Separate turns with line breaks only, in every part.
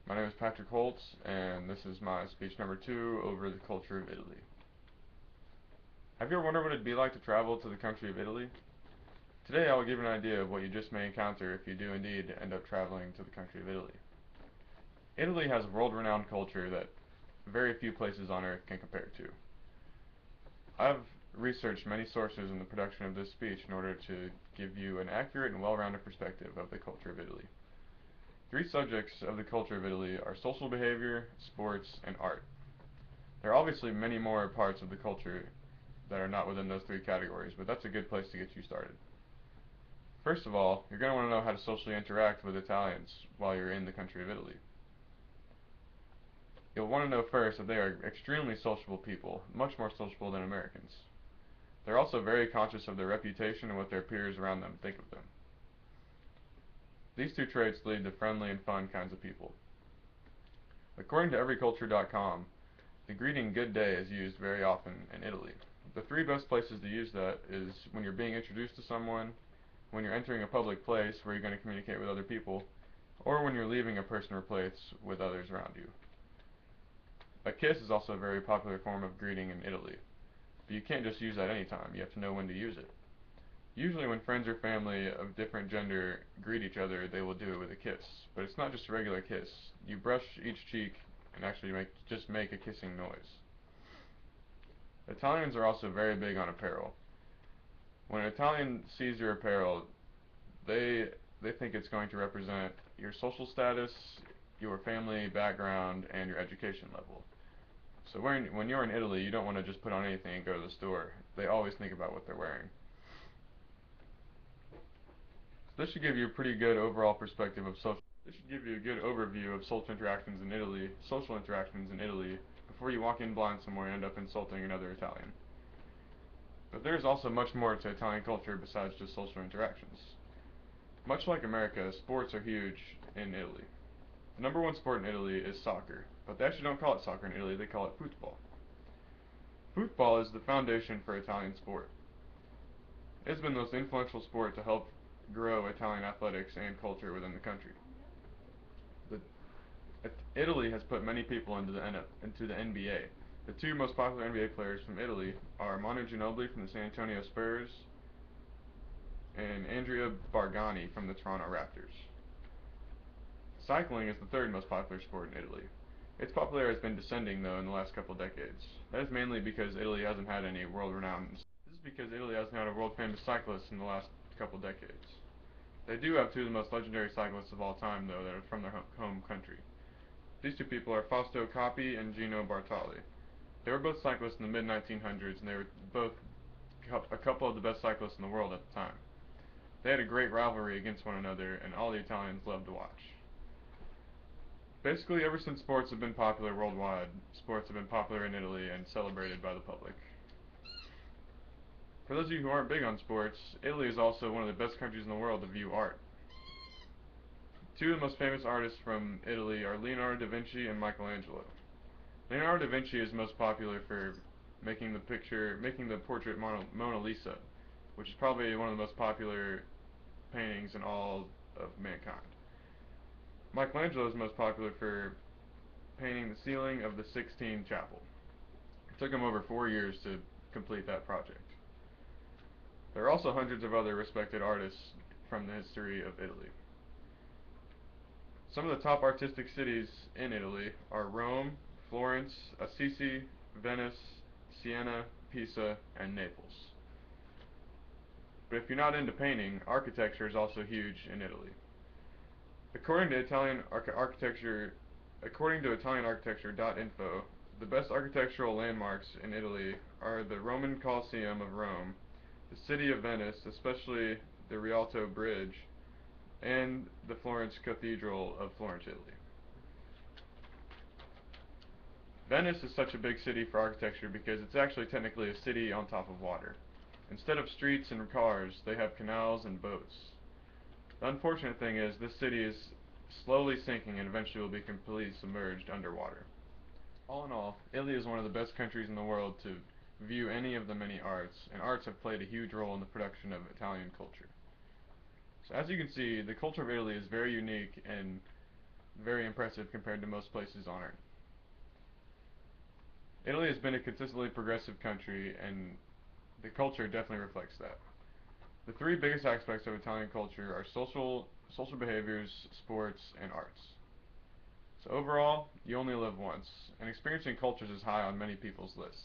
My name is Patrick Holtz, and this is my speech number 2 over the culture of Italy. Have you ever wondered what it'd be like to travel to the country of Italy? Today I will give you an idea of what you just may encounter if you do indeed end up traveling to the country of Italy. Italy has a world-renowned culture that very few places on earth can compare to. I've researched many sources in the production of this speech in order to give you an accurate and well-rounded perspective of the culture of Italy. Three subjects of the culture of Italy are social behavior, sports, and art. There are obviously many more parts of the culture that are not within those three categories, but that's a good place to get you started. First of all, you're going to want to know how to socially interact with Italians while you're in the country of Italy. You'll want to know first that they are extremely sociable people, much more sociable than Americans. They're also very conscious of their reputation and what their peers around them think of them. These two traits lead to friendly and fun kinds of people. According to everyculture.com, the greeting "good day" is used very often in Italy. The three best places to use that is when you're being introduced to someone, when you're entering a public place where you're going to communicate with other people, or when you're leaving a person or place with others around you. A kiss is also a very popular form of greeting in Italy, but you can't just use that anytime, you have to know when to use it. Usually when friends or family of different gender greet each other, they will do it with a kiss, but it's not just a regular kiss. You brush each cheek and actually just make a kissing noise. Italians are also very big on apparel. When an Italian sees your apparel, they think it's going to represent your social status, your family background, and your education level. So when you're in Italy, you don't want to just put on anything and go to the store. They always think about what they're wearing. So this should give you a pretty good overall perspective of social. This should give you a good overview of social interactions in Italy before you walk in blind somewhere and end up insulting another Italian. But there is also much more to Italian culture besides just social interactions. Much like America, sports are huge in Italy. The number one sport in Italy is soccer, but they actually don't call it soccer in Italy, they call it football. Football is the foundation for Italian sport. It has been the most influential sport to help grow Italian athletics and culture within the country. The, Italy has put many people into the NBA. The two most popular NBA players from Italy are Manu Ginobili from the San Antonio Spurs and Andrea Bargnani from the Toronto Raptors. Cycling is the third most popular sport in Italy. Its popularity has been descending though in the last couple decades. That is mainly because Italy hasn't had any world-famous cyclists in the last couple decades. They do have two of the most legendary cyclists of all time though that are from their home country. These two people are Fausto Coppi and Gino Bartali. They were both cyclists in the mid-1900s, and they were both a couple of the best cyclists in the world at the time. They had a great rivalry against one another, and all the Italians loved to watch. Basically, ever since sports have been popular worldwide, sports have been popular in Italy and celebrated by the public. For those of you who aren't big on sports, Italy is also one of the best countries in the world to view art. Two of the most famous artists from Italy are Leonardo da Vinci and Michelangelo. Leonardo da Vinci is most popular for making the portrait Mona Lisa, which is probably one of the most popular paintings in all of mankind. Michelangelo is most popular for painting the ceiling of the Sixtine Chapel. It took him over 4 years to complete that project. There are also hundreds of other respected artists from the history of Italy. Some of the top artistic cities in Italy are Rome, Florence, Assisi, Venice, Siena, Pisa, and Naples. But if you're not into painting, architecture is also huge in Italy. According to ItalianArchitecture.info, the best architectural landmarks in Italy are the Roman Colosseum of Rome, the city of Venice, especially the Rialto Bridge, and the Florence Cathedral of Florence, Italy. Venice is such a big city for architecture because it's actually technically a city on top of water. Instead of streets and cars, they have canals and boats. The unfortunate thing is this city is slowly sinking and eventually will be completely submerged underwater. All in all, Italy is one of the best countries in the world to view any of the many arts, and arts have played a huge role in the production of Italian culture. So as you can see, the culture of Italy is very unique and very impressive compared to most places on Earth. Italy has been a consistently progressive country, and the culture definitely reflects that. The three biggest aspects of Italian culture are social behaviors, sports, and arts. So overall, you only live once, and experiencing cultures is high on many people's lists.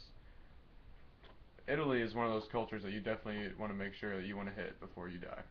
Italy is one of those cultures that you definitely want to make sure that you want to hit before you die.